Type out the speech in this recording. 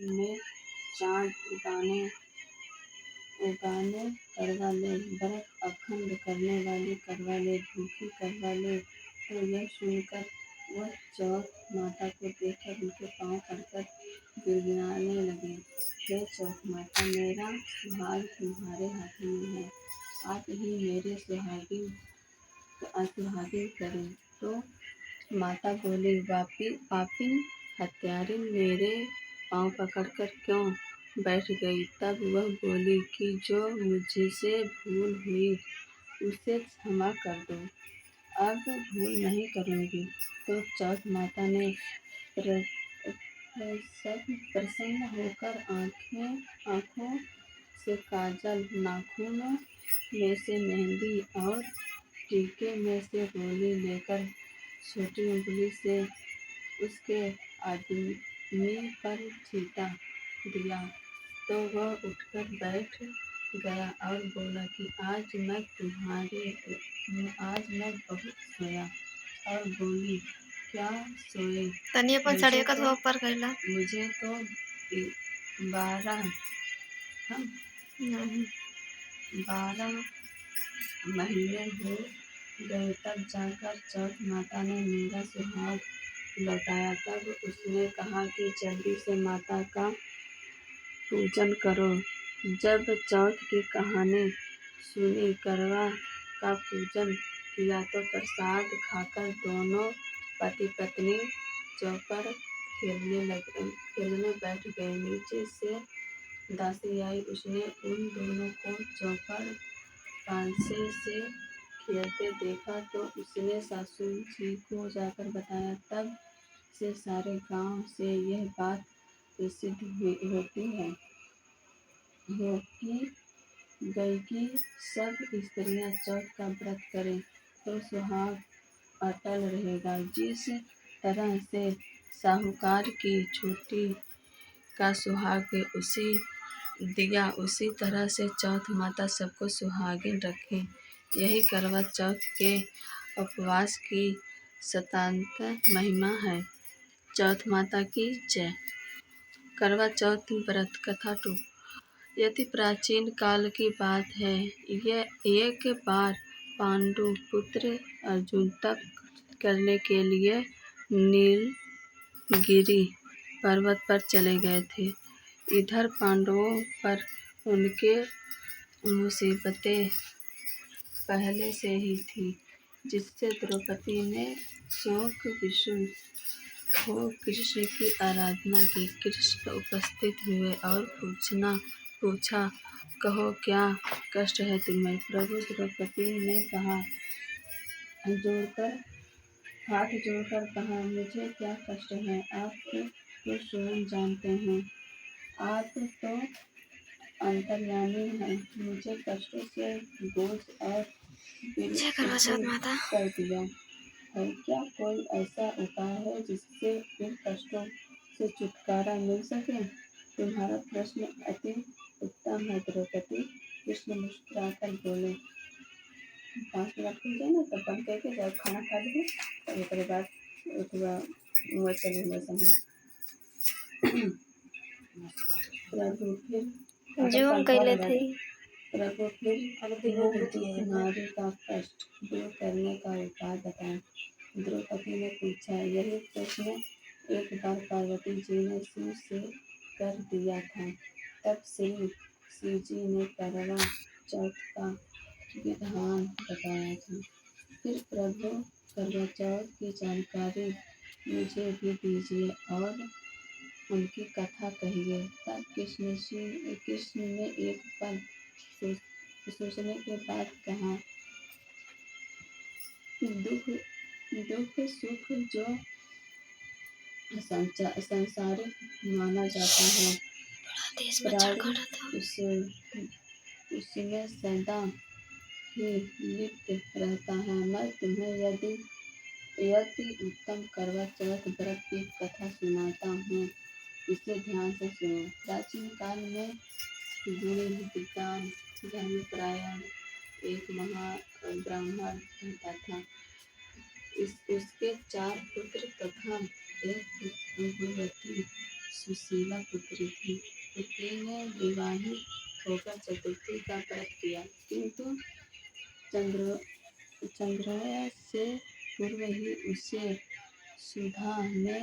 में चाँद उगाने करवा ले, व्रत अखंड करने वाली करवा ले, भूखी करवा ले। तो यह सुनकर वह चौथ माता को देखकर उनके पाँव पड़कर गिड़गिड़ाने लगी। हे चौथ माता, मेरा भाग तुम्हारे हाथों में है, आप ही मेरे सुहागिन करें। तो माता बोली, पापिन हत्यारिन, मेरे पाँव पकड़कर क्यों बैठ गई? तब वह बोली कि जो मुझसे भूल हुई उसे क्षमा कर दो, अब भूल नहीं करूँगी। तो चौथ माता ने प्रसन्न होकर आँखों से काजल, नाखूनों में से मेहंदी और टीके में से रोली लेकर छोटी उंगली से उसके आदमी पर छींटा दिया। तो वह उठकर बैठ गया और बोला कि आज मैं बहुत सोया। और बोली, क्या सोए? तनी अपन सड़िया का धुआं ऊपर कैला। मुझे तो 12 महीने हो गए। तब जाकर चौथ माता ने मेरा सुहाग लौटाया। तब उसने कहा कि जल्दी से माता का पूजन करो। जब चौथ की कहानी सुनी, करवा का पूजन किया, तो प्रसाद खाकर दोनों पति पत्नी चौपर खेलने बैठ गए। नीचे से दासी आई, उसने उन दोनों को चौपर पांसे से खेलते देखा तो उसने सासू जी को जाकर बताया। तब से सारे गांव से यह बात प्रसिद्ध होती गई कि सब स्त्रियां चौथ का व्रत करें तो सुहाग अटल रहेगा। जिस तरह से साहूकार की छोटी का सुहाग दिया, उसी तरह से चौथ माता सबको सुहागिन रखे। यही करवा चौथ के उपवास की स्वतंत्र महिमा है। चौथ माता की जय। करवा चौथ व्रत कथा 2। यति प्राचीन काल की बात है। यह एक बार पांडु पुत्र अर्जुन तप करने के लिए नीलगिरी पर्वत पर चले गए थे। इधर पांडवों पर उनके मुसीबतें पहले से ही थी, जिससे द्रौपदी ने शोक विषुण हो कृष्ण की आराधना की। कृष्ण उपस्थित हुए और पूछा, कहो क्या कष्ट है तुम्हें? प्रभु, द्रौपदी ने हाथ जोड़कर कहा, मुझे क्या कष्ट है? आप तो स्वयं जानते हैं, आप तो अंतर्यामी हैं। मुझे कष्टों से बोझ और कर दिया है। क्या कोई ऐसा उपाय है जिससे इन कष्टों से छुटकारा मिल सके? तुम्हारा प्रश्न अति उत्तम है द्रौपदी। कृष्ण मुस्कुराकर बोले, 5 मिनट खुल जाए ना, तब बंद करके जब खाना खा लीजिए, तब एक बाद चले समय प्रभु फिर नारी का कष्ट दूर करने का उपाय बताएं। द्रौपदी ने पूछा। यही प्रश्न एक बार पार्वती जी ने शिव से कर दिया था। तब शिव जी ने करवा चौथ का विधान बताया था। फिर प्रभु, करवा चौथ की जानकारी मुझे भी दीजिए और उनकी कथा कहिए। तब कृष्ण ने एक पल सोचने के बाद कहा, दुख सुख जो संसारिक माना जाता है, उसमें सदा ही लिप्त रहता है। मैं तुम्हें यदि उत्तम करवा चौथ व्रत की कथा सुनाता हूँ, इसे ध्यान से सुनो। प्राचीन काल में गुणी विद्वान धर्मपरायण एक ब्राह्मण रहता था। उसके 4 पुत्र तथा एक गुणवती सुशीला पुत्री थी। पुत्री ने विवाहित होकर चतुर्थी का व्रत किया, किंतु चंद्र चंद्रोदय से पूर्व ही उसे सुधा ने